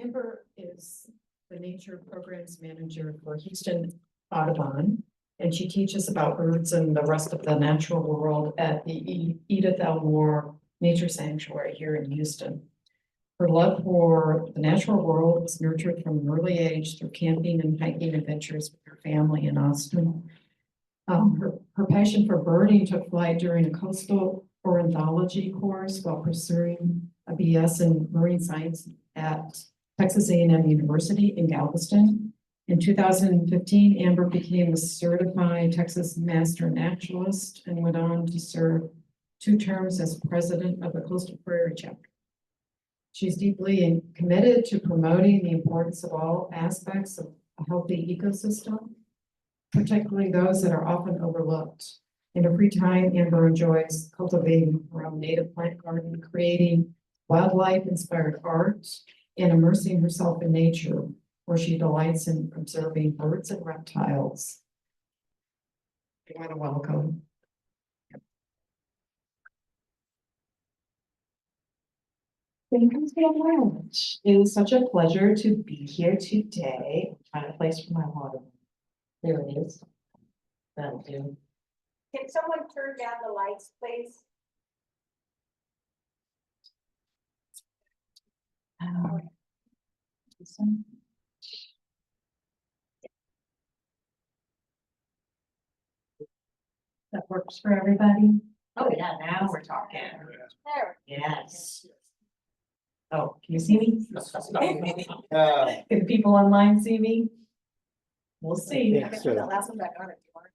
Amber is the nature programs manager for Houston Audubon, and she teaches about birds and the rest of the natural world at the Edith L. Moore Nature Sanctuary here in Houston. Her love for the natural world was nurtured from an early age through camping and hiking adventures with her family in Austin. Her passion for birding took flight during a coastal ornithology course while pursuing a BS in marine science at Texas A&M University in Galveston. In 2015, Amber became a certified Texas Master Naturalist and went on to serve 2 terms as president of the Coastal Prairie Chapter. She's deeply committed to promoting the importance of all aspects of a healthy ecosystem, particularly those that are often overlooked. In her free time, Amber enjoys cultivating her own native plant garden, creating wildlife-inspired art, and immersing herself in nature, where she delights in observing birds and reptiles. You want to welcome. Thank you so much. It is such a pleasure to be here today. I'm trying to place for my water. There it is. That'll do. Can someone turn down the lights, please? That works for everybody? Oh, yeah, now we're talking. There. Yes. Oh, can you see me? Uh, Can the people online see me? We'll see. Yeah. I can put that last one back on if you want.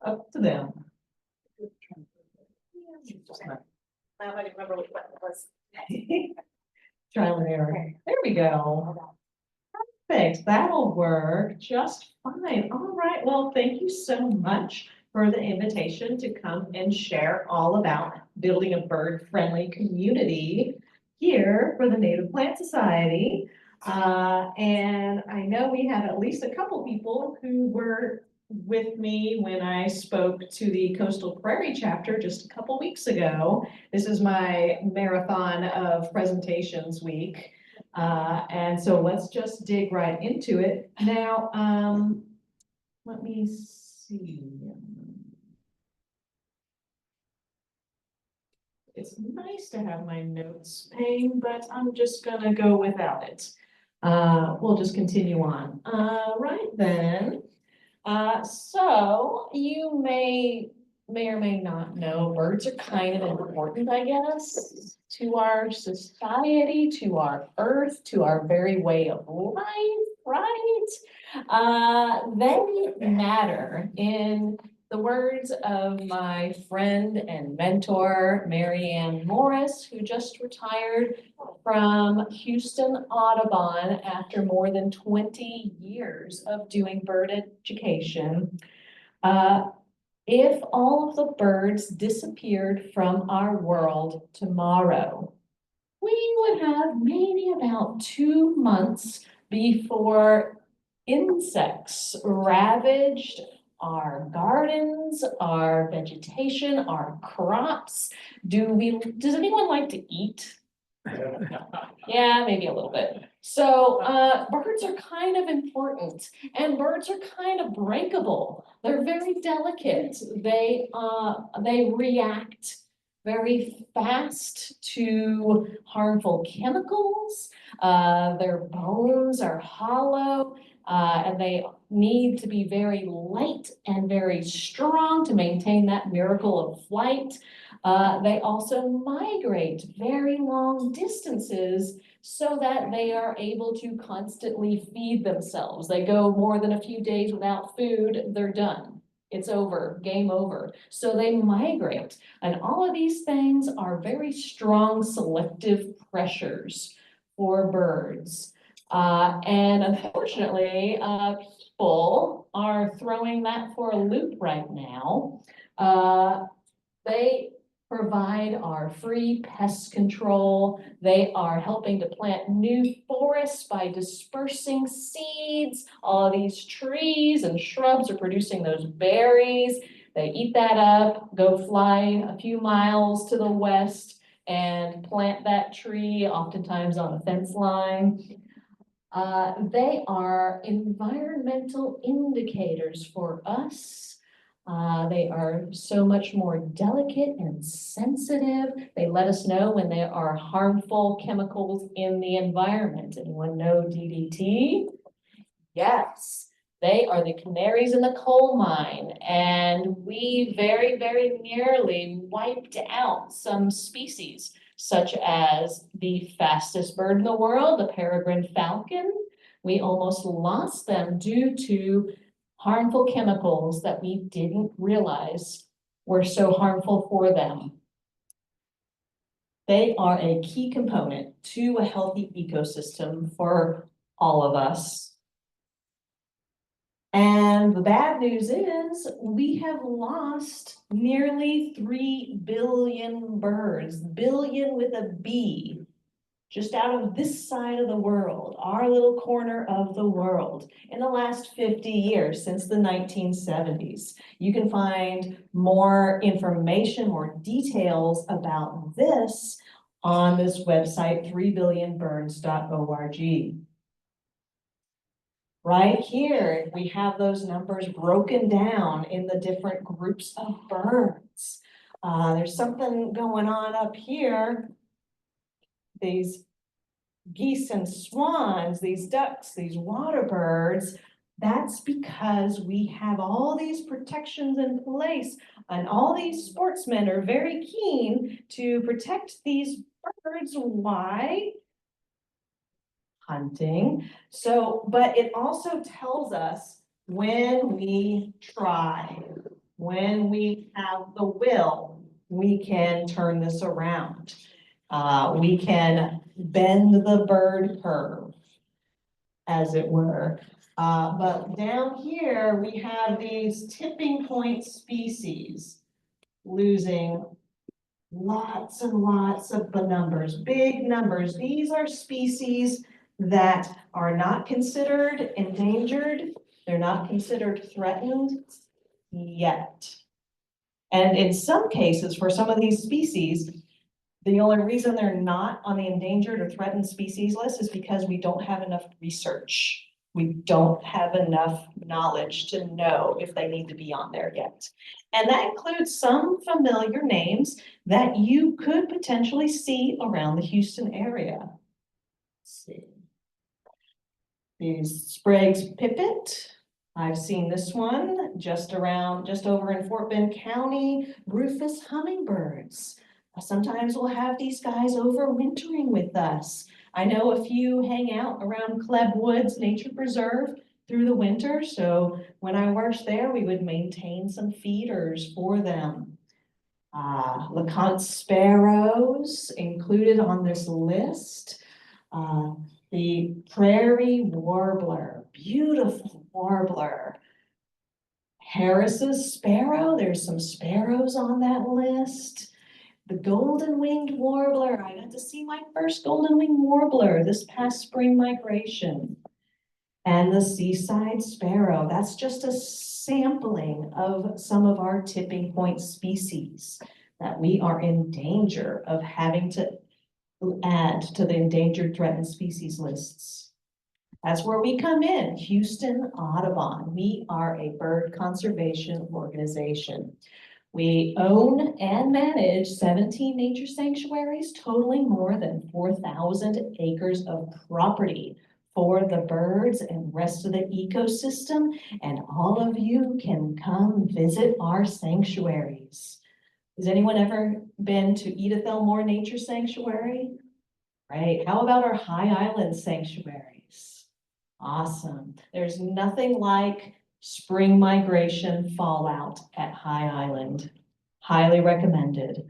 Up to them. Now I remember what button it was. Trial and error. There we go. Perfect. That'll work just fine. All right. Well, thank you so much for the invitation to come and share all about building a bird-friendly community here for the Native Plant Society. And I know we have at least a couple people who were with me when I spoke to the Coastal Prairie chapter just a couple weeks ago. This is my marathon of presentations week. And so let's just dig right into it. Now, let me see. It's nice to have my notes pane, but I'm just gonna go without it. We'll just continue on. Right then. So you may or may not know, birds are kind of important, I guess, to our society, to our earth, to our very way of life, right? They matter. In the words of my friend and mentor, Mary Ann Morris, who just retired from Houston Audubon after more than 20 years of doing bird education. If all of the birds disappeared from our world tomorrow, we would have maybe about 2 months before insects ravaged our gardens, our vegetation, our crops. Does anyone like to eat? Yeah, maybe a little bit. So birds are kind of important, and birds are kind of breakable. They're very delicate. They react very fast to harmful chemicals. Their bones are hollow, and they need to be very light and very strong to maintain that miracle of flight. They also migrate very long distances so that they are able to constantly feed themselves. They go more than a few days without food, they're done. It's over, game over. So they migrate. And all of these things are very strong selective pressures for birds. And unfortunately, people are throwing that for a loop right now. They provide our free pest control. They are helping to plant new forests by dispersing seeds. All of these trees and shrubs are producing those berries. They eat that up, go fly a few miles to the west, and plant that tree, oftentimes on a fence line. They are environmental indicators for us. They are so much more delicate and sensitive. They let us know when there are harmful chemicals in the environment. Anyone know DDT? Yes, they are the canaries in the coal mine, and we very, very nearly wiped out some species, such as the fastest bird in the world, the peregrine falcon. We almost lost them due to harmful chemicals that we didn't realize were so harmful for them. They are a key component to a healthy ecosystem for all of us. And the bad news is we have lost nearly 3 billion birds, billion with a B, just out of this side of the world, our little corner of the world, in the last 50 years, since the 1970s. You can find more information, more details about this on this website, 3billionbirds.org. Right here, we have those numbers broken down in the different groups of birds. There's something going on up here. These geese and swans, these ducks, these water birds, that's because we have all these protections in place, and all these sportsmen are very keen to protect these birds. Why? Hunting. So, but it also tells us when we try, when we have the will, we can turn this around. We can bend the bird curve, as it were. But down here, we have these tipping point species losing lots and lots of the numbers, big numbers. These are species that are not considered endangered. They're not considered threatened yet. And in some cases, for some of these species, the only reason they're not on the endangered or threatened species list is because we don't have enough research. We don't have enough knowledge to know if they need to be on there yet. And that includes some familiar names that you could potentially see around the Houston area. Let's see. These Sprague's pipit. I've seen this one just over in Fort Bend County. Rufous hummingbirds. Sometimes we'll have these guys overwintering with us. I know a few hang out around Kleb Woods Nature Preserve through the winter. So when I worked there, we would maintain some feeders for them. LeConte sparrows included on this list. The prairie warbler, beautiful warbler. Harris's sparrow, there's some sparrows on that list. The golden-winged warbler, I got to see my first golden-winged warbler this past spring migration. And the seaside sparrow, that's just a sampling of some of our tipping point species that we are in danger of having to add to the endangered threatened species lists. That's where we come in, Houston Audubon. We are a bird conservation organization. We own and manage 17 nature sanctuaries, totaling more than 4,000 acres of property for the birds and rest of the ecosystem. And all of you can come visit our sanctuaries. Has anyone ever been to Edith Elmore Nature Sanctuary? Right, how about our High Island sanctuaries? Awesome. There's nothing like spring migration fallout at High Island. Highly recommended.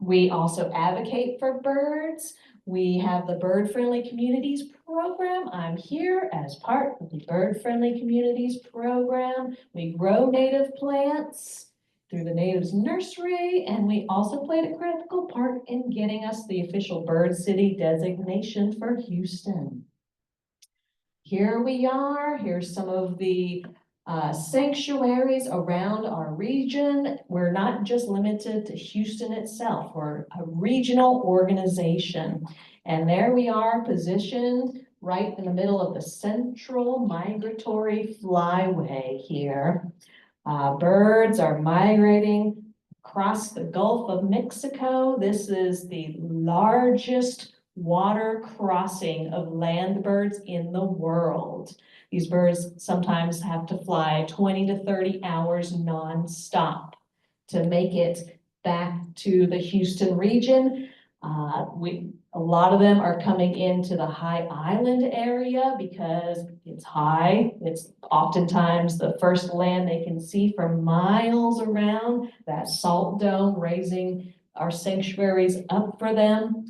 We also advocate for birds. We have the Bird Friendly Communities program. I'm here as part of the Bird Friendly Communities program. We grow native plants through the Natives Nursery, and we also played a critical part in getting us the official Bird City designation for Houston. Here we are. Here's some of the Sanctuaries around our region. We're not just limited to Houston itself. We're a regional organization. And there we are positioned right in the middle of the central migratory flyway here. Birds are migrating across the Gulf of Mexico. This is the largest water crossing of land birds in the world. These birds sometimes have to fly 20 to 30 hours nonstop to make it back to the Houston region. A lot of them are coming into the high island area because it's high. It's oftentimes the first land they can see for miles around. That salt dome raising our sanctuaries up for them.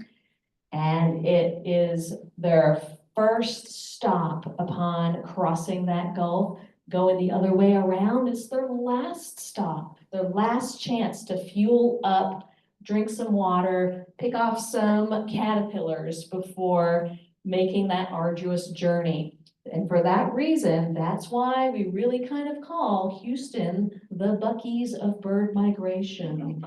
And it is their first stop upon crossing that gulf. Going the other way around is their last stop, their last chance to fuel up, drink some water, pick off some caterpillars before making that arduous journey. And for that reason, that's why we really kind of call Houston the Buc-ee's of bird migration.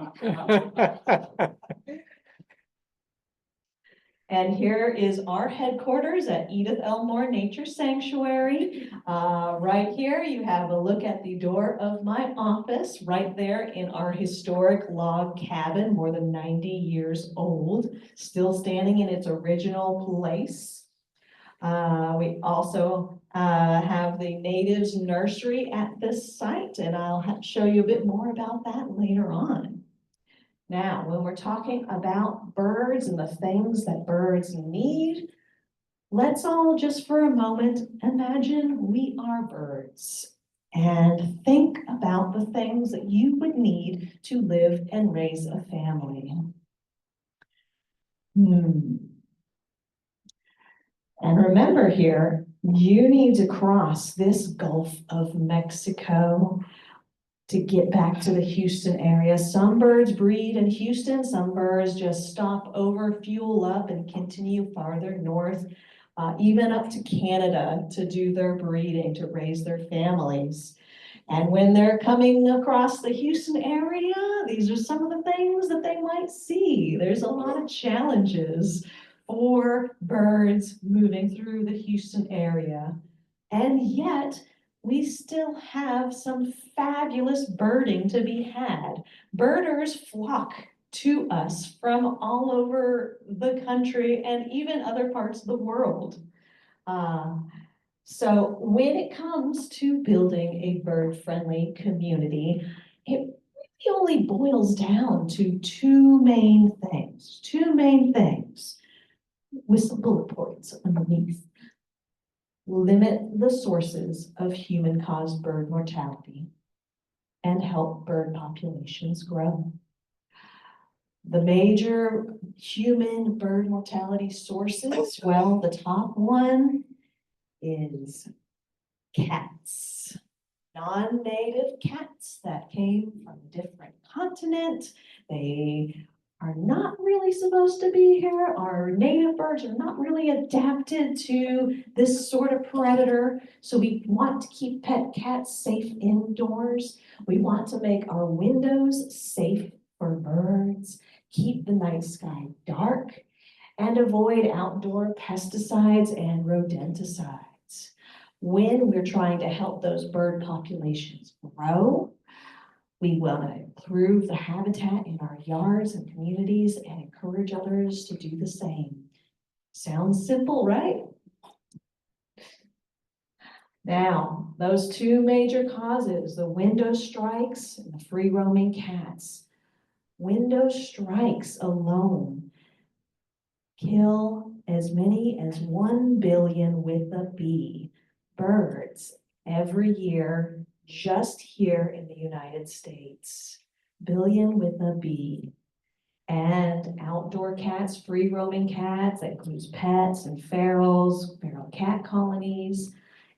And here is our headquarters at Edith Elmore Nature Sanctuary. Right here, you have a look at the door of my office, right there in our historic log cabin, more than 90 years old, still standing in its original place. We also have the natives nursery at this site, and I'll show you a bit more about that later on. Now, when we're talking about birds and the things that birds need, let's all just for a moment imagine we are birds and think about the things that you would need to live and raise a family. And remember here, you need to cross this Gulf of Mexico to get back to the Houston area. Some birds breed in Houston, some birds just stop over, fuel up, and continue farther north, even up to Canada to do their breeding, to raise their families. And when they're coming across the Houston area, these are some of the things that they might see. There's a lot of challenges for birds moving through the Houston area. And yet, we still have some fabulous birding to be had. Birders flock to us from all over the country and even other parts of the world. So when it comes to building a bird-friendly community, it really only boils down to two main things with some bullet points underneath. Limit the sources of human-caused bird mortality and help bird populations grow. The major human bird mortality sources, well, the top one is cats. Non-native cats that came from a different continent. They are not really supposed to be here. Our native birds are not really adapted to this sort of predator. So we want to keep pet cats safe indoors. We want to make our windows safe for birds, keep the night sky dark, and avoid outdoor pesticides and rodenticides. When we're trying to help those bird populations grow, we want to improve the habitat in our yards and communities and encourage others to do the same. Sounds simple, right? Now, those two major causes, the window strikes and the free roaming cats. Window strikes alone kill as many as 1 billion with a B birds every year just here in the United States. Billion with a B. And outdoor cats, free roaming cats, that includes pets and ferals, feral cat colonies,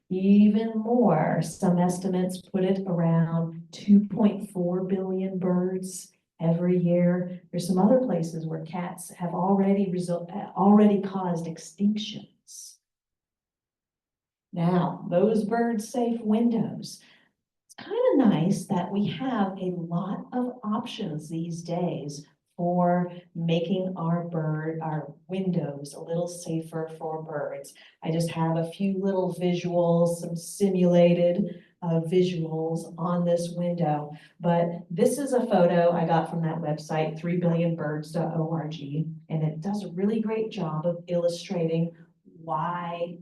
even more. Some estimates put it around 2.4 billion birds every year. There's some other places where cats have already caused extinctions. Now, those bird safe windows, It's kind of nice that we have a lot of options these days for making our windows a little safer for birds. I just have a few little visuals, some simulated visuals on this window. But this is a photo I got from that website, 3billionbirds.org, and it does a really great job of illustrating why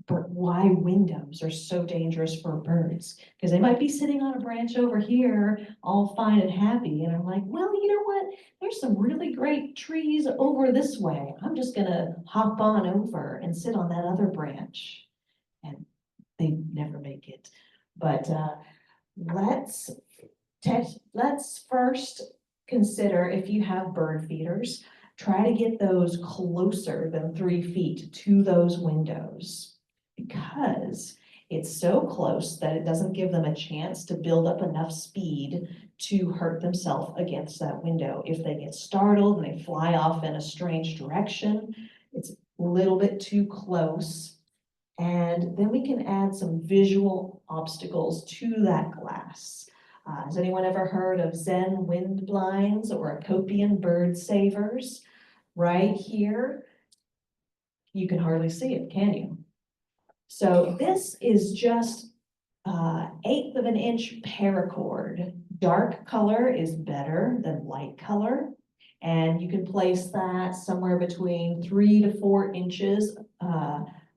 windows are so dangerous for birds. Because they might be sitting on a branch over here, all fine and happy, and I'm like, well, you know what? There's some really great trees over this way. I'm just gonna hop on over and sit on that other branch. And they never make it. But let's first consider, if you have bird feeders, try to get those closer than 3 feet to those windows, because it's so close that it doesn't give them a chance to build up enough speed to hurt themselves against that window. If they get startled and they fly off in a strange direction, it's a little bit too close. And then we can add some visual obstacles to that glass. Has anyone ever heard of Zen wind blinds or Acopian bird savers? Right here, you can hardly see it, can you? So this is just 1/8 of an inch paracord. Dark color is better than light color. And you can place that somewhere between 3 to 4 inches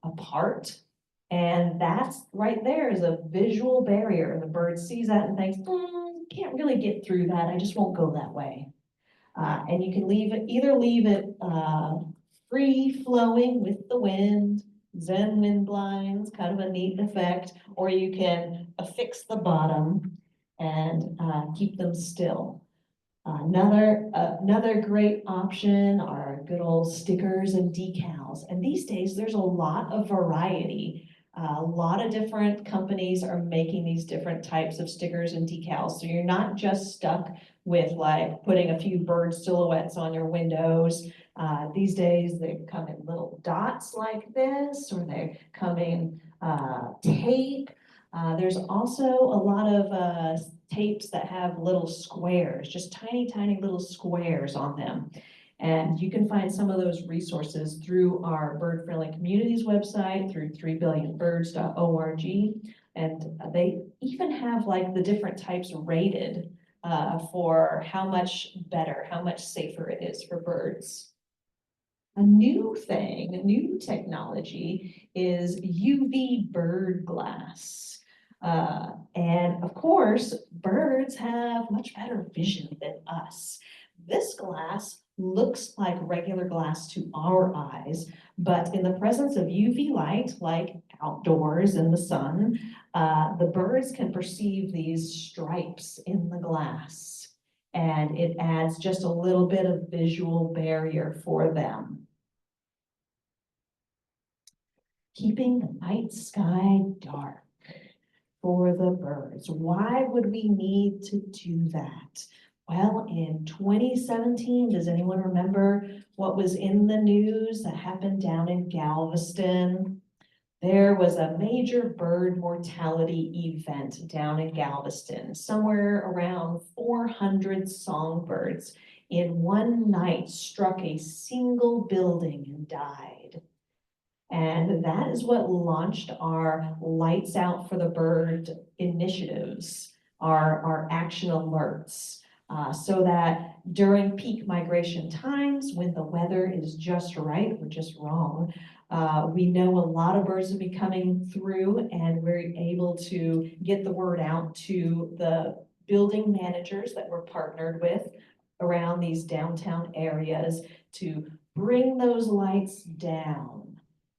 apart. And that's right there is a visual barrier. And the bird sees that and thinks, can't really get through that. I just won't go that way. And you can either leave it free flowing with the wind, Zen wind blinds, kind of a neat effect, or you can affix the bottom and keep them still. Another great option are good old stickers and decals. And these days there's a lot of variety. A lot of different companies are making these different types of stickers and decals. So you're not just stuck with like putting a few bird silhouettes on your windows. These days they come in little dots like this, or they come in tape. There's also a lot of tapes that have little squares, just tiny, tiny little squares on them. And you can find some of those resources through our Bird Friendly Communities website, through 3billionbirds.org. And they even have like the different types rated for how much better, how much safer it is for birds. A new thing, a new technology is UV bird glass. And of course, birds have much better vision than us. This glass looks like regular glass to our eyes, but in the presence of UV light, like outdoors in the sun, the birds can perceive these stripes in the glass, and it adds just a little bit of visual barrier for them. Keeping the night sky dark for the birds. Why would we need to do that? Well, in 2017, does anyone remember what was in the news that happened down in Galveston? There was a major bird mortality event down in Galveston. Somewhere around 400 songbirds in one night struck a single building and died. And that is what launched our Lights Out for the Bird initiatives, our action alerts. So that during peak migration times, when the weather is just right or just wrong, we know a lot of birds will be coming through, and we're able to get the word out to the building managers that we're partnered with around these downtown areas to bring those lights down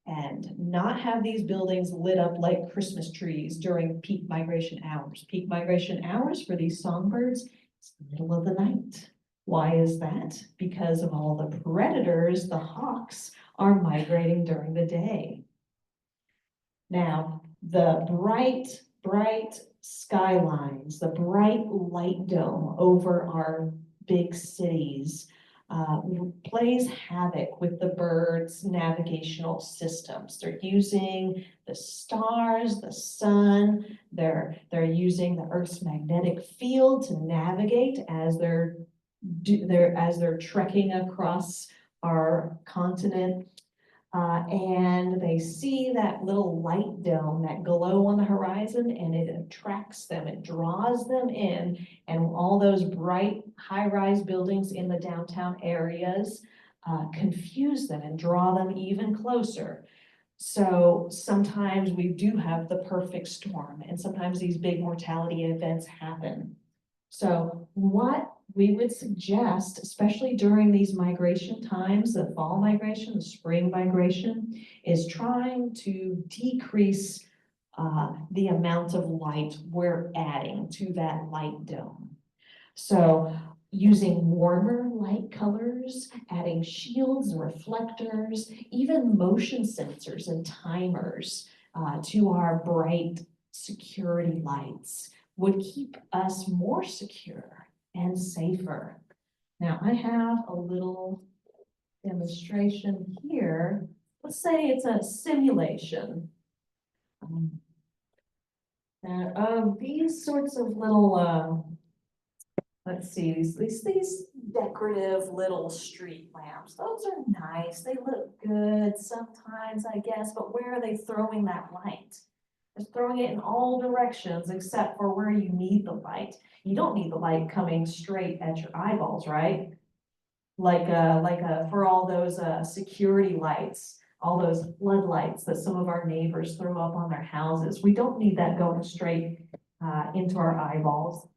and not have these buildings lit up like Christmas trees during peak migration hours. Peak migration hours for these songbirds, it's the middle of the night. Why is that? Because of all the predators, the hawks, are migrating during the day. Now, the bright skylines, the bright light dome over our big cities, plays havoc with the birds' navigational systems. They're using the stars, the sun, they're using the Earth's magnetic field to navigate as they're trekking across our continent. And they see that little light dome, that glow on the horizon, and it attracts them, it draws them in, and all those bright high-rise buildings in the downtown areas confuse them and draw them even closer. So sometimes we do have the perfect storm, and sometimes these big mortality events happen. So what we would suggest, especially during these migration times, the fall migration, the spring migration, is trying to decrease the amount of light we're adding to that light dome. So using warmer light colors, adding shields and reflectors, even motion sensors and timers to our bright security lights would keep us more secure and safer. Now I have a little demonstration here. Let's say it's a simulation of these sorts of little, let's see, these decorative little street lamps. Those are nice, they look good sometimes, I guess, but where are they throwing that light? They're throwing it in all directions except for where you need the light. You don't need the light coming straight at your eyeballs, right? Like for all those security lights, all those floodlights that some of our neighbors throw up on their houses. We don't need that going straight into our eyeballs.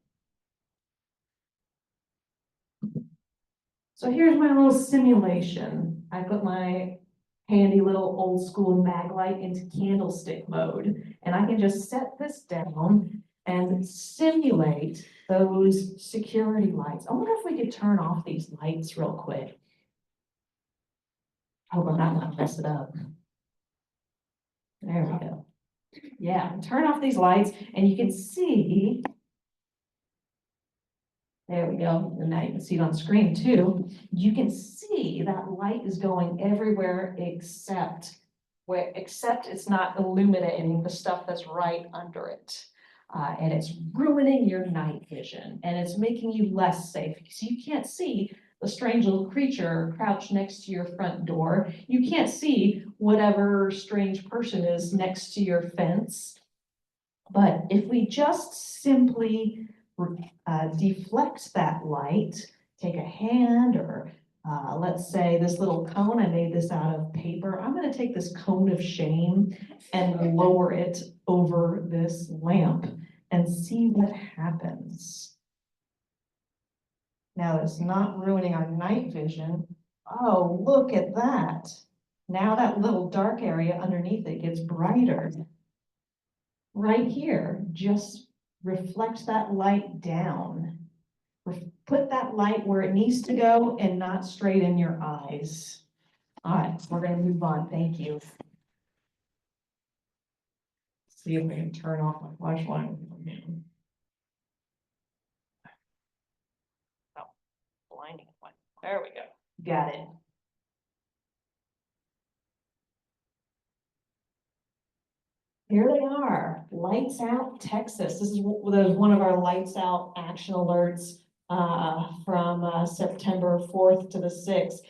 So here's my little simulation. I put my handy little old school mag light into candlestick mode, and I can just set this down and simulate those security lights. I wonder if we could turn off these lights real quick. Hope I'm not gonna mess it up. There we go. Yeah, turn off these lights and you can see. There we go, and now you can see it on screen too. You can see that light is going everywhere except it's not illuminating the stuff that's right under it. And it's ruining your night vision, and it's making you less safe because you can't see the strange little creature crouched next to your front door. You can't see whatever strange person is next to your fence. But if we just simply deflect that light, take a hand, or let's say this little cone, I made this out of paper. I'm going to take this cone of shame and lower it over this lamp and see what happens. Now it's not ruining our night vision. Oh, look at that. Now that little dark area underneath it gets brighter. Right here, just reflect that light down. Put that light where it needs to go and not straight in your eyes. All right, we're going to move on. Thank you. See if we can turn off my flashlight. Oh, blinding one. There we go. Got it. Here they are, Lights Out Texas. This is one of our Lights Out action alerts from September 4th to the 6th.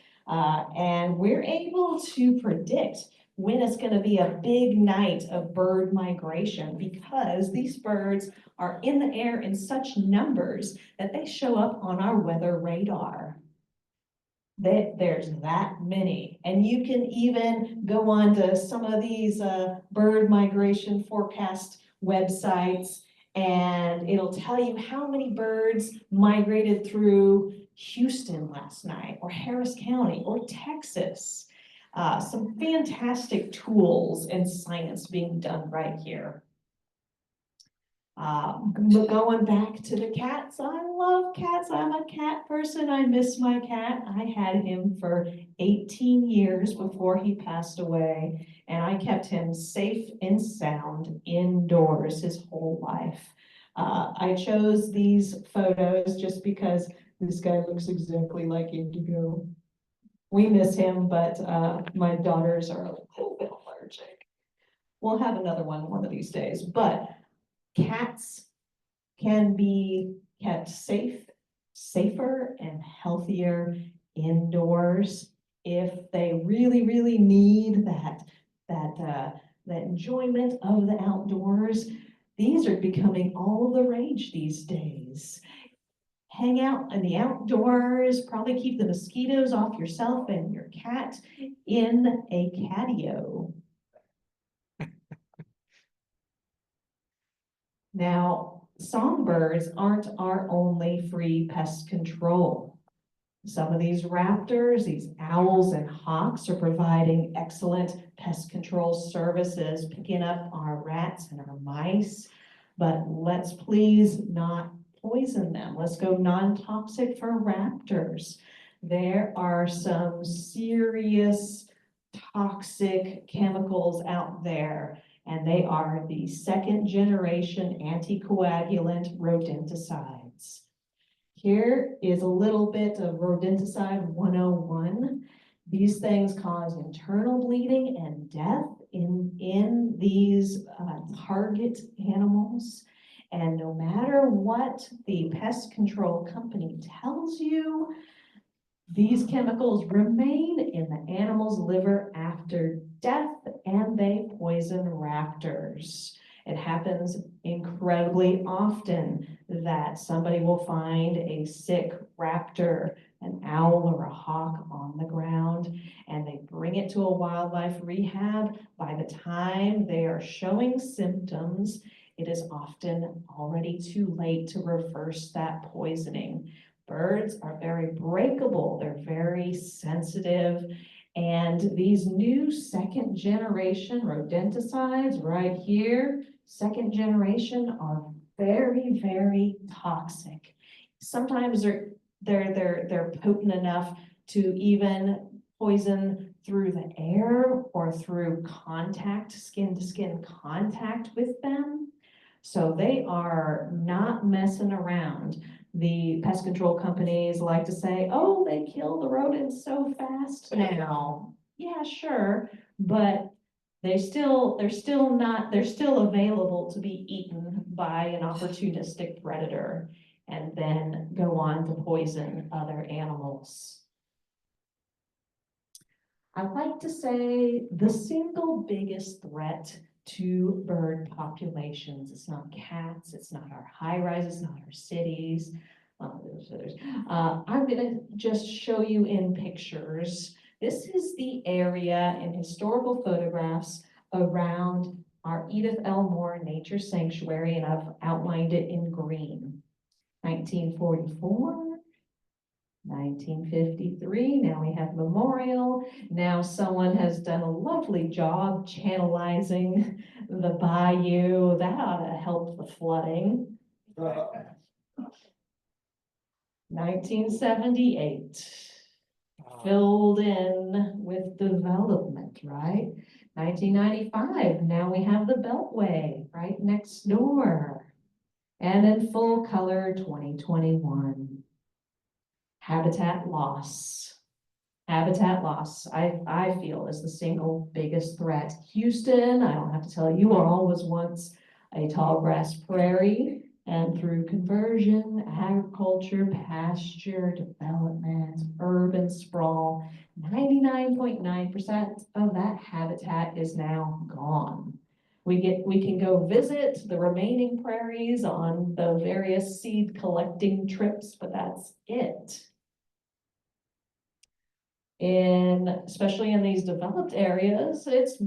And we're able to predict when it's going to be a big night of bird migration because these birds are in the air in such numbers that they show up on our weather radar. There's that many, and you can even go on to some of these bird migration forecast websites, and it'll tell you how many birds migrated through Houston last night, or Harris County, or Texas. Some fantastic tools and science being done right here. Going back to the cats, I love cats. I'm a cat person. I miss my cat. I had him for 18 years before he passed away, and I kept him safe and sound indoors his whole life. I chose these photos just because This guy looks exactly like Indigo. We miss him, but my daughters are a little bit allergic. We'll have another one of these days, but cats can be kept safer and healthier indoors if they really need that enjoyment of the outdoors. These are becoming all the rage these days. Hang out in the outdoors, probably keep the mosquitoes off yourself and your cat in a catio. Now, songbirds aren't our only free pest control. Some of these raptors, these owls and hawks are providing excellent pest control services, picking up our rats and our mice, but let's please not poison them. Let's go non-toxic for raptors. There are some serious toxic chemicals out there, and they are the second generation anticoagulant rodenticides. Here is a little bit of rodenticide 101. These things cause internal bleeding and death in these target animals. And no matter what the pest control company tells you, these chemicals remain in the animal's liver after death, and they poison raptors. It happens incredibly often that somebody will find a sick raptor, an owl or a hawk on the ground, and they bring it to a wildlife rehab. By the time they are showing symptoms, it is often already too late to reverse that poisoning. Birds are very breakable, they're very sensitive, and these new second generation rodenticides right here, second generation, are very toxic. Sometimes they're potent enough to even poison through the air or through contact, skin to skin contact with them. So they are not messing around. The pest control companies like to say, oh, they kill the rodents so fast now. Yeah, sure, but they're still available to be eaten by an opportunistic predator and then go on to poison other animals. I'd like to say the single biggest threat to bird populations. It's not cats, it's not our high rises, it's not our cities. I'm gonna just show you in pictures. This is the area in historical photographs around our Edith L. Moore Nature Sanctuary, and I've outlined it in green. 1944. 1953, now we have memorial. Now someone has done a lovely job channelizing the bayou. That ought to help the flooding. 1978, filled in with development, right? 1995, now we have the Beltway right next door. And in full color, 2021. Habitat loss. Habitat loss, I feel, is the single biggest threat. Houston, I don't have to tell you all, was once a tall grass prairie, and through conversion, agriculture, pasture, development, urban sprawl, 99.9% of that habitat is now gone. We can go visit the remaining prairies on the various seed collecting trips, but that's it. Especially in these developed areas, it's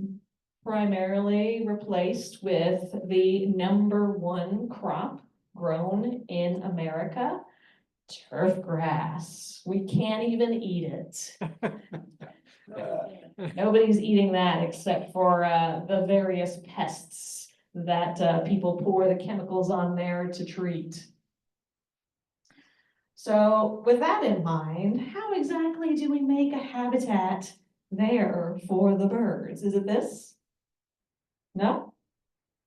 primarily replaced with the #1 crop grown in America, turf grass. We can't even eat it. Nobody's eating that except for the various pests that people pour the chemicals on there to treat. So with that in mind, how exactly do we make a habitat there for the birds? Is it this? No?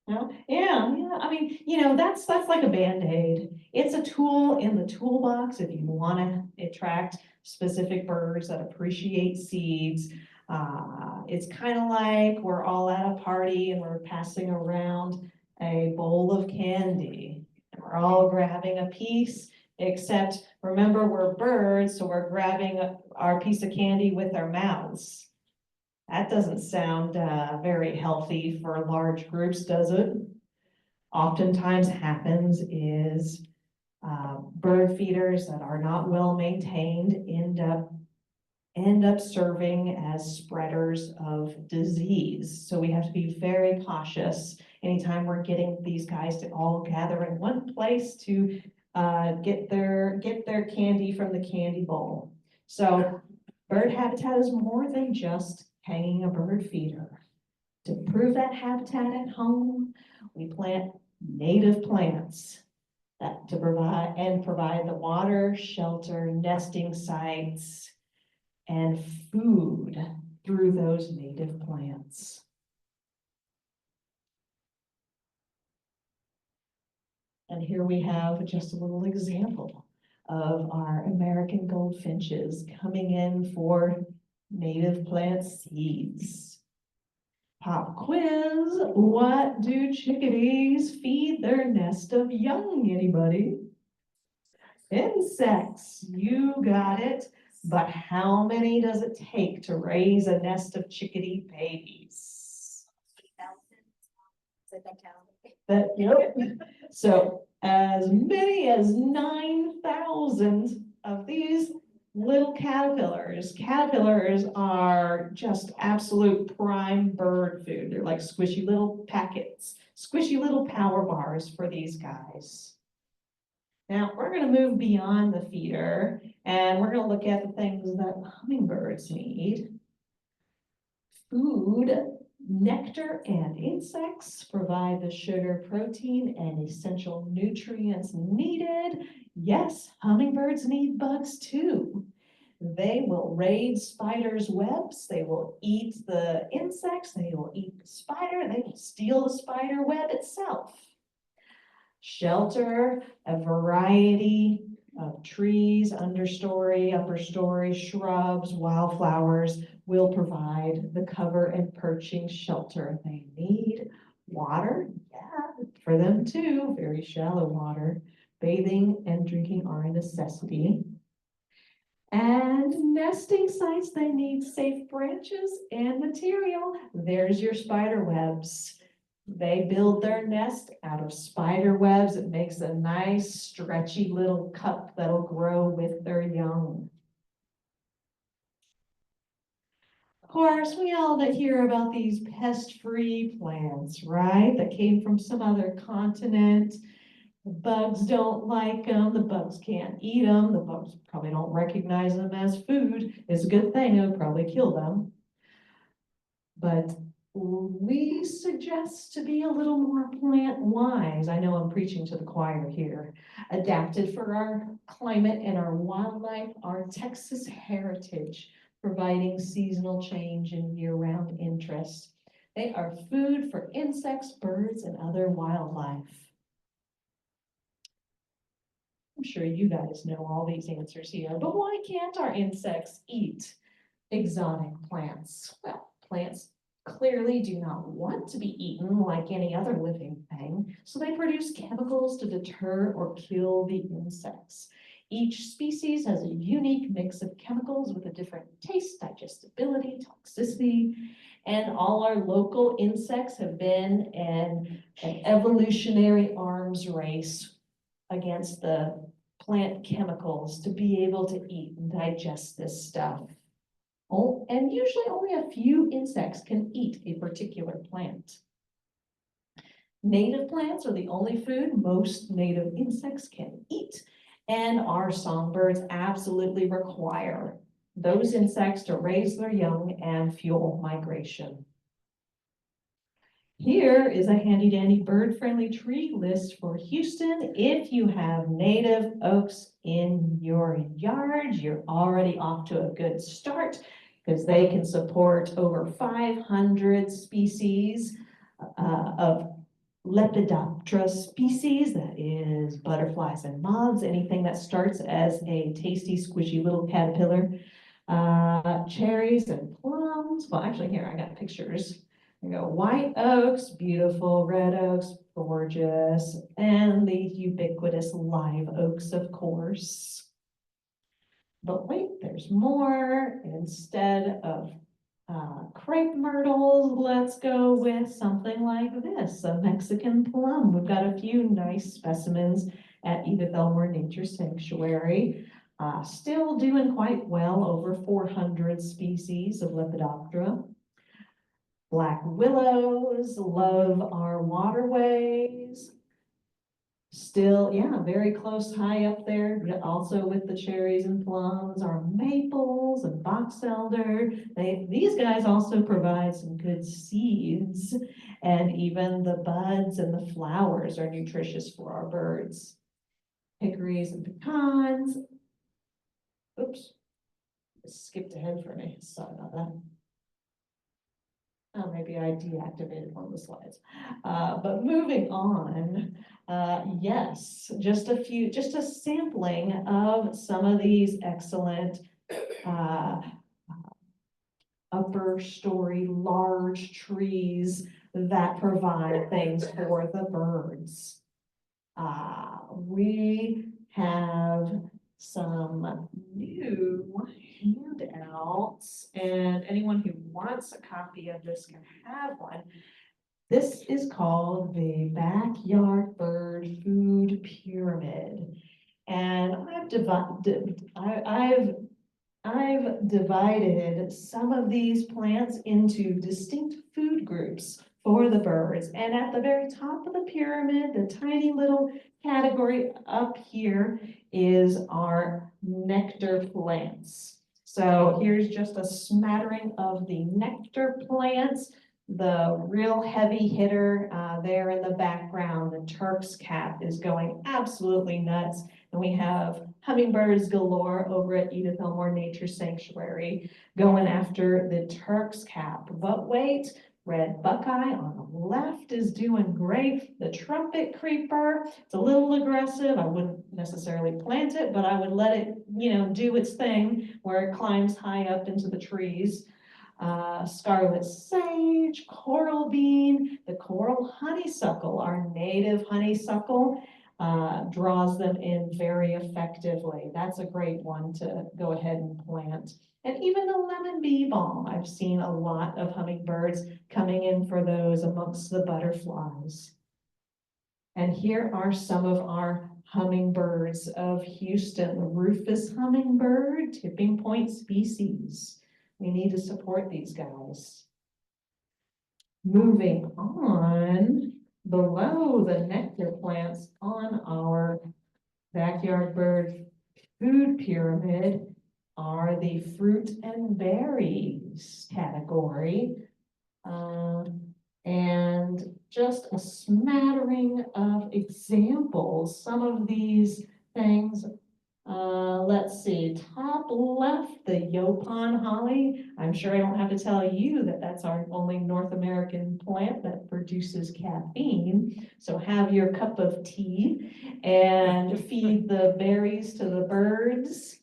No, yeah, I mean, that's like a Band-Aid. It's a tool in the toolbox if you wanna attract specific birds that appreciate seeds. It's kind of like we're all at a party and we're passing around a bowl of candy. And we're all grabbing a piece, except remember, we're birds, so we're grabbing our piece of candy with our mouths. That doesn't sound very healthy for large groups, does it? Oftentimes happens is bird feeders that are not well maintained end up serving as spreaders of disease. So we have to be very cautious anytime we're getting these guys to all gather in one place to get their candy from the candy bowl. So bird habitat is more than just hanging a bird feeder. To improve that habitat at home, we plant native plants that provide the water, shelter, nesting sites, and food through those native plants. And here we have just a little example of our American goldfinches coming in for native plant seeds. Pop quiz, what do chickadees feed their nest of young, anybody? Insects, you got it. But how many does it take to raise a nest of chickadee babies? Yep. So as many as 9,000 of these little caterpillars. Caterpillars are just absolute prime bird food. They're like squishy little packets, squishy little power bars for these guys. Now we're going to move beyond the feeder and we're going to look at the things that hummingbirds need. Food, nectar, and insects provide the sugar, protein, and essential nutrients needed. Yes, hummingbirds need bugs too. They will raid spiders' webs. They will eat the insects. They will eat the spider. They will steal the spider web itself. Shelter, a variety of trees, understory, upper story, shrubs, wildflowers will provide the cover and perching shelter they need. Water, yeah, for them too, very shallow water. Bathing and drinking are a necessity. And nesting sites, they need safe branches and material. There's your spider webs. They build their nest out of spider webs. It makes a nice stretchy little cup that'll grow with their young. Of course, we all hear about these pest-free plants, right? That came from some other continent. The bugs don't like them. The bugs can't eat them. The bugs probably don't recognize them as food. It's a good thing. It would probably kill them. But we suggest to be a little more plant wise. I know I'm preaching to the choir here. Adapted for our climate and our wildlife, our Texas heritage, providing seasonal change and year-round interest. They are food for insects, birds, and other wildlife. I'm sure you guys know all these answers here, but why can't our insects eat exotic plants? Well, plants clearly do not want to be eaten like any other living thing, so they produce chemicals to deter or kill the insects. Each species has a unique mix of chemicals with a different taste, digestibility, toxicity, and all our local insects have been in an evolutionary arms race against the plant chemicals to be able to eat and digest this stuff. Oh, and usually only a few insects can eat a particular plant. Native plants are the only food most native insects can eat, and our songbirds absolutely require those insects to raise their young and fuel migration. Here is a handy dandy bird-friendly tree list for Houston. If you have native oaks in your yard, you're already off to a good start because they can support over 500 species of Lepidoptera species, that is butterflies and moths, anything that starts as a tasty, squishy little caterpillar. Cherries and plums, well, actually here, I got pictures. We go white oaks, beautiful, red oaks, gorgeous, and the ubiquitous live oaks, of course. But wait, there's more. Instead of crepe myrtles, let's go with something like this, a Mexican plum. We've got a few nice specimens at Edith Elmore Nature Sanctuary. Still doing quite well, over 400 species of Lepidoptera. Black willows, love our waterways. Still, yeah, very close, high up there, also with the cherries and plums, our maples and box elder. These guys also provide some good seeds, and even the buds and the flowers are nutritious for our birds. Hickories and pecans. Oops, skipped ahead for me, sorry about that. Oh, maybe I deactivated one of the slides. But moving on, yes, just a sampling of some of these excellent upper story large trees that provide things for the birds. We have some new handouts, and anyone who wants a copy of this can have one. This is called the Backyard Bird Food Pyramid. And I've divided some of these plants into distinct food groups for the birds. And at the very top of the pyramid, the tiny little category up here is our nectar plants. So here's just a smattering of the nectar plants. The real heavy hitter there in the background, the Turk's cap, is going absolutely nuts. And we have hummingbirds galore over at Edith Elmore Nature Sanctuary going after the Turk's cap. But wait, red buckeye on the left is doing great. The trumpet creeper, it's a little aggressive. I wouldn't necessarily plant it, but I would let it, do its thing where it climbs high up into the trees. Scarlet sage, coral bean, the coral honeysuckle, our native honeysuckle, draws them in very effectively. That's a great one to go ahead and plant. And even the lemon bee balm, I've seen a lot of hummingbirds coming in for those amongst the butterflies. And here are some of our hummingbirds of Houston, Rufous hummingbird, tipping point species. We need to support these guys. Moving on, below the nectar plants on our backyard bird food pyramid are the fruit and berries category. And just a smattering of examples. Some of these things, let's see, top left, the Yopon holly. I'm sure I don't have to tell you that that's our only North American plant that produces caffeine. So have your cup of tea and feed the berries to the birds.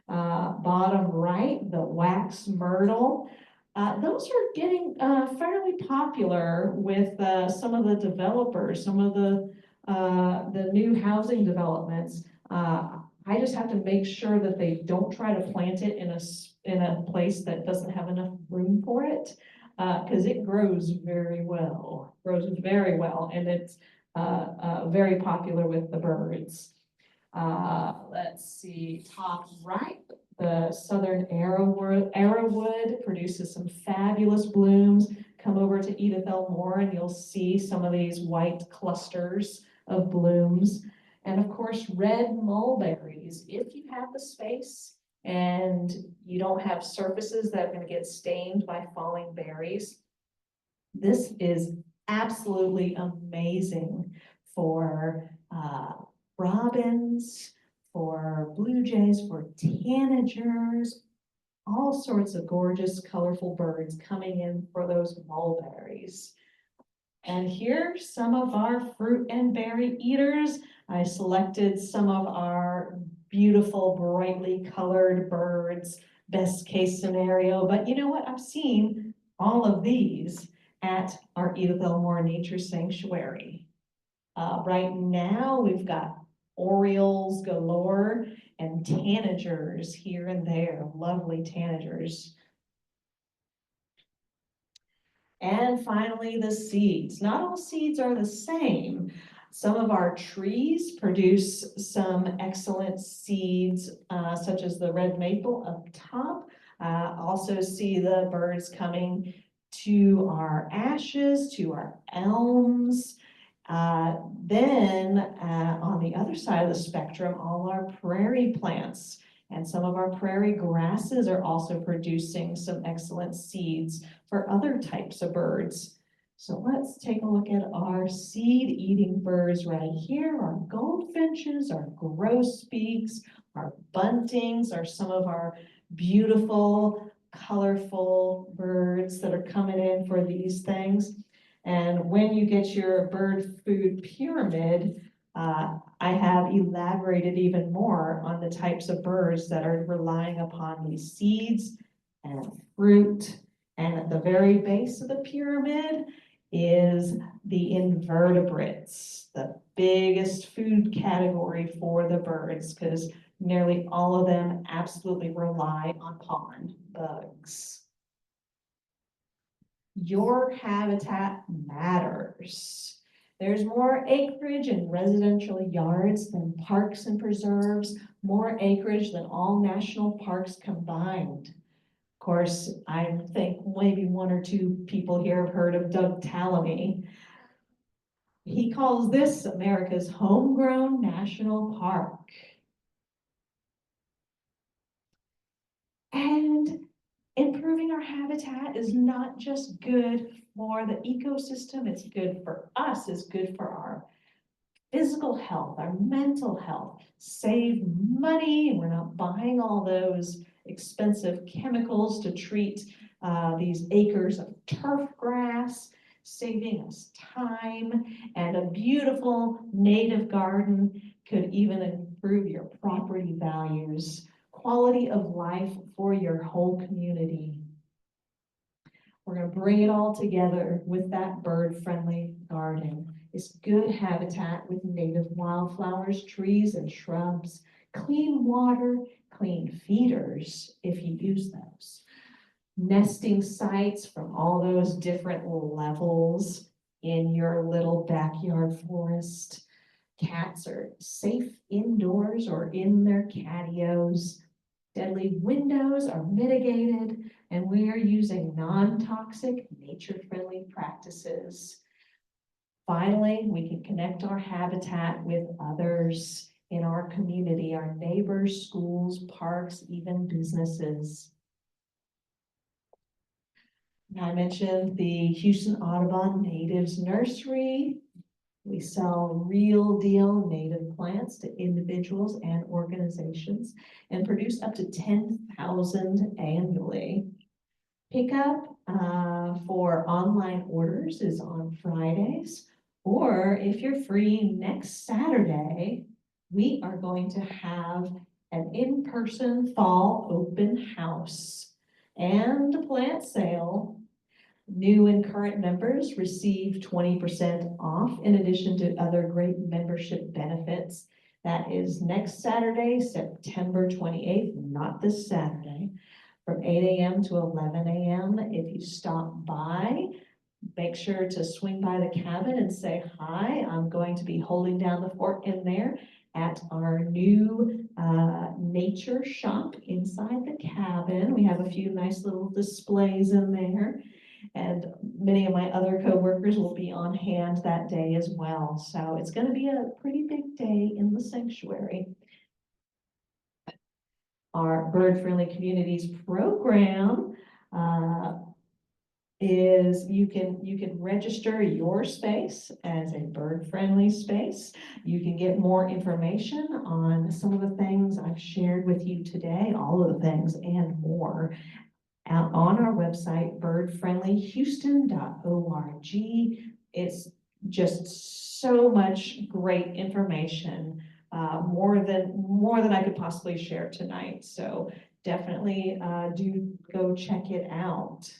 Bottom right, the wax myrtle. Those are getting fairly popular with some of the developers, some of the new housing developments. I just have to make sure that they don't try to plant it in a place that doesn't have enough room for it, because it grows very well. And it's very popular with the birds. Let's see, top right, the southern arrowwood produces some fabulous blooms. Come over to Edith Elmore and you'll see some of these white clusters of blooms. And of course, red mulberries. If you have the space and you don't have surfaces that are going to get stained by falling berries, this is absolutely amazing for robins, for blue jays, for tanagers, all sorts of gorgeous, colorful birds coming in for those mulberries. And here's some of our fruit and berry eaters. I selected some of our beautiful, brightly colored birds, best case scenario. But you know what? I've seen all of these at our Edith Elmore Nature Sanctuary. Right now, we've got orioles galore and tanagers here and there, lovely tanagers. And finally, the seeds. Not all seeds are the same. Some of our trees produce some excellent seeds, such as the red maple up top. Also see the birds coming to our ashes, to our elms. Then on the other side of the spectrum, all our prairie plants and some of our prairie grasses are also producing some excellent seeds for other types of birds. So let's take a look at our seed-eating birds right here. Our goldfinches, our grosbeaks, our buntings are some of our beautiful, colorful birds that are coming in for these things. And when you get your bird food pyramid, I have elaborated even more on the types of birds that are relying upon these seeds and fruit. And at the very base of the pyramid is the invertebrates, the biggest food category for the birds, because nearly all of them absolutely rely on pollen bugs. Your habitat matters. There's more acreage in residential yards than parks and preserves, more acreage than all national parks combined. Of course, I think maybe one or two people here have heard of Doug Tallamy. He calls this America's homegrown national park. And improving our habitat is not just good for the ecosystem, it's good for us, it's good for our physical health, our mental health, save money. We're not buying all those expensive chemicals to treat these acres of turf grass, saving us time, and a beautiful native garden could even improve your property values, quality of life for your whole community. We're going to bring it all together with that bird-friendly garden. It's good habitat with native wildflowers, trees, and shrubs, clean water, clean feeders if you use those. Nesting sites from all those different levels in your little backyard forest. Cats are safe indoors or in their catios. Deadly windows are mitigated, and we are using non-toxic, nature-friendly practices. Finally, we can connect our habitat with others in our community, our neighbors, schools, parks, even businesses. I mentioned the Houston Audubon Natives Nursery. We sell real deal native plants to individuals and organizations and produce up to 10,000 annually. Pickup for online orders is on Fridays, or if you're free next Saturday, we are going to have an in-person fall open house and a plant sale. New and current members receive 20% off in addition to other great membership benefits. That is next Saturday, September 28th, not this Saturday, from 8 a.m. to 11 a.m. If you stop by, make sure to swing by the cabin and say hi. I'm going to be holding down the fort in there at our new nature shop inside the cabin. We have a few nice little displays in there. And many of my other co-workers will be on hand that day as well. So it's going to be a pretty big day in the sanctuary. Our Bird Friendly Communities program is you can register your space as a bird-friendly space. You can get more information on some of the things I've shared with you today, all of the things and more, out on our website, birdfriendlyhouston.org. It's just so much great information, more than I could possibly share tonight. So definitely do go check it out.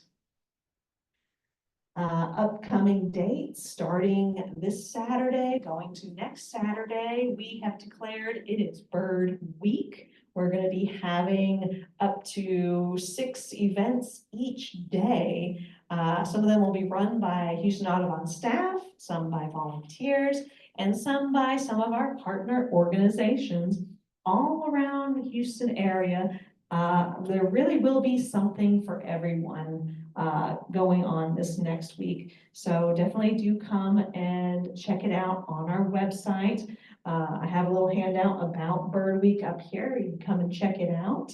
Upcoming dates, starting this Saturday, going to next Saturday, we have declared it is Bird Week. We're going to be having up to 6 events each day. Some of them will be run by Houston Audubon staff, some by volunteers, and some by some of our partner organizations all around the Houston area. There really will be something for everyone going on this next week. So definitely do come and check it out on our website. I have a little handout about Bird Week up here. You can come and check it out.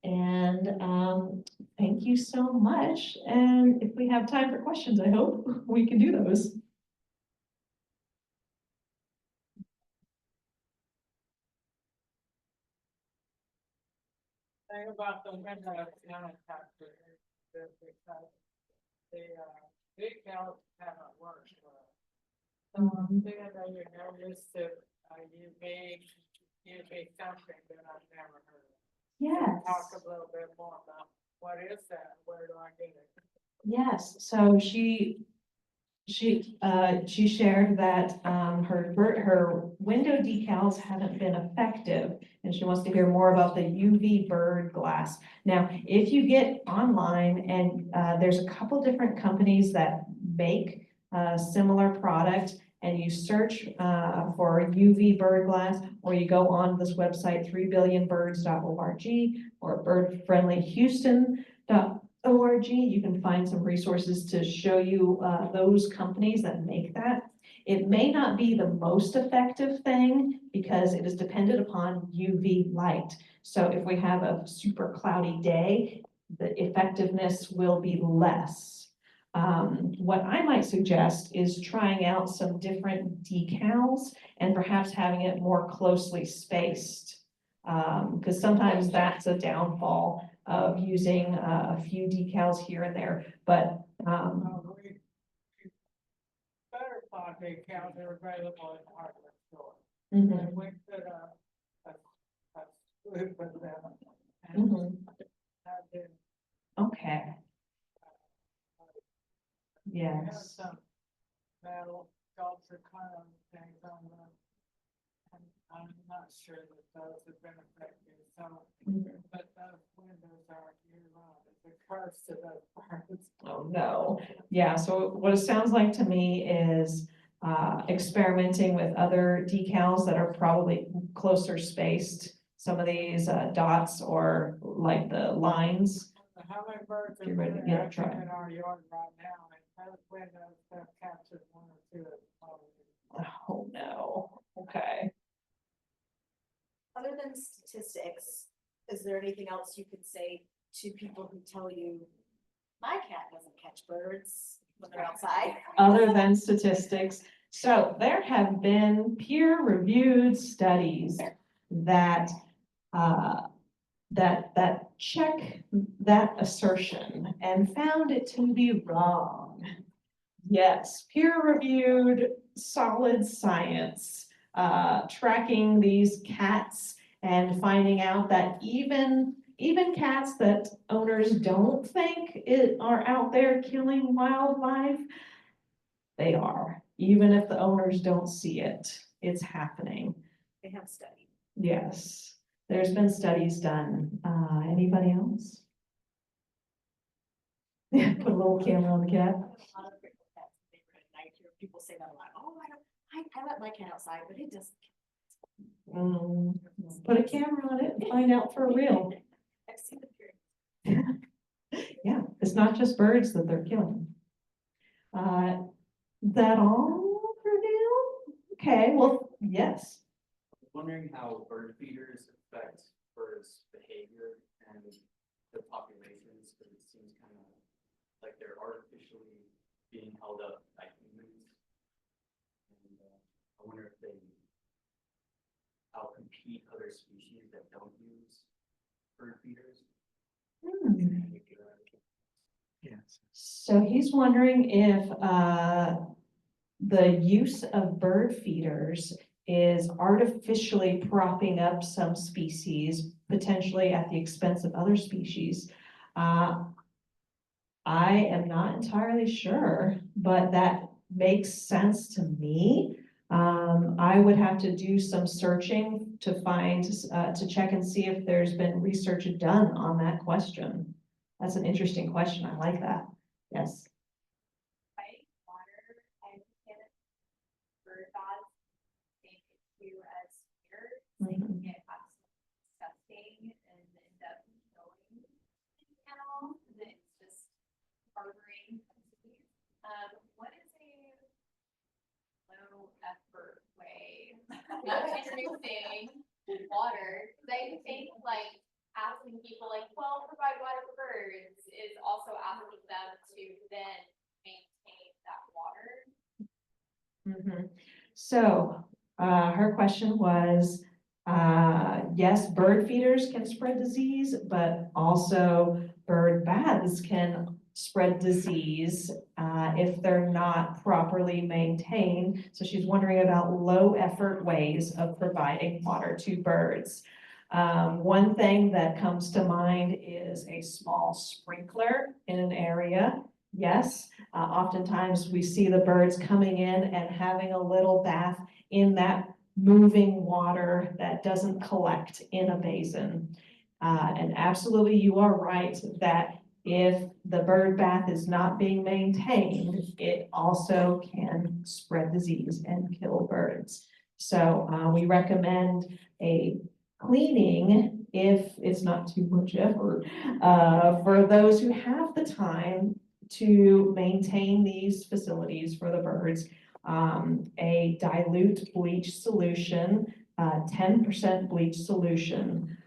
And thank you so much. And if we have time for questions, I hope we can do those. Thing about the window manufacturer is that because the decals haven't worked well. So I'm thinking that you noticed that you made something that I've never heard of. Yes. Talk a little bit more about what is that, where do I get it? Yes, so she shared that her window decals haven't been effective, and she wants to hear more about the UV bird glass. Now, if you get online, and there's a couple different companies that make a similar product, and you search for UV bird glass, or you go on this website 3billionbirds.org or birdfriendlyhouston.org, you can find some resources to show you those companies that make that. It may not be the most effective thing because it is dependent upon UV light. So if we have a super cloudy day, the effectiveness will be less. What I might suggest is trying out some different decals and perhaps having it more closely spaced. Because sometimes that's a downfall of using a few decals here and there, but We butterfly decals are available in the hardware store. mhm, And we put a swoop of them. And mhm. I've been, Okay, we have yes, some metal sculpture clown things on them. And I'm not sure that those have been effective, so, Mhm. but those windows are year round, it's a curse to those birds. oh no, yeah, so what it sounds like to me is experimenting with other decals that are probably closer spaced. Some of these dots or like the lines. The hummingbirds are Get ready to very get it, active try. in our yard right now, and those windows have captured one or two of them. Oh no, okay. Other than statistics, is there anything else you could say to people who tell you, my cat doesn't catch birds when they're outside? Other than statistics. So there have been peer-reviewed studies that that check that assertion and found it to be wrong. Yes, peer-reviewed, solid science, tracking these cats and finding out that even cats that owners don't think are out there killing wildlife, they are. Even if the owners don't see it, it's happening. They have studied. Yes, there's been studies done. Anybody else? Yeah, put a little camera on the cat. A lot of people have favorite at night here. People say that a lot. Oh, I let my cat outside, but it doesn't. Put a camera on it and find out for real. I've seen the period. Yeah, it's not just birds that they're killing. That all for now? Okay, well, yes. Wondering how bird feeders affect birds' behavior and the populations, because it seems kind of like they're artificially being held up by humans. And I wonder if they outcompete other species that don't use bird feeders. Hmm. So he's wondering if, the use of bird feeders is artificially propping up some species, potentially at the expense of other species. I am not entirely sure, but that makes sense to me. I would have to do some searching to find, to check and see if there's been research done on that question. That's an interesting question. I like that. Yes. Fighting water, I understand it. Bird dogs, they do as weird, they can get absolutely disgusting and end up killing the animal, and then it's just harboring. What is a low effort way of introducing water? Cause I think like asking people like, well, provide water for birds is also asking them to then maintain that water. So, her question was, yes, bird feeders can spread disease, but also bird baths can spread disease, if they're not properly maintained. So she's wondering about low effort ways of providing water to birds. One thing that comes to mind is a small sprinkler in an area. Yes, oftentimes we see the birds coming in and having a little bath in that moving water that doesn't collect in a basin. And absolutely, you are right that if the bird bath is not being maintained, it also can spread disease and kill birds. So we recommend a cleaning if it's not too much effort, for those who have the time to maintain these facilities for the birds. A dilute bleach solution, 10% bleach solution,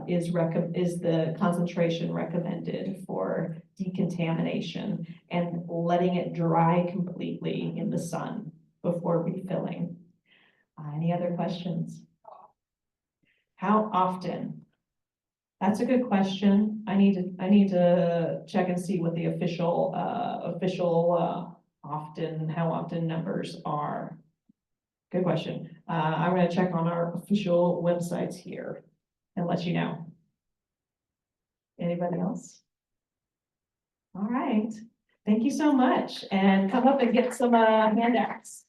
is the concentration recommended for decontamination, and letting it dry completely in the sun before refilling. Any other questions? How often? That's a good question. I need to check and see what the official how often numbers are. Good question. I'm gonna check on our official websites here and let you know. Anybody else? All right. Thank you so much, and come up and get some handouts.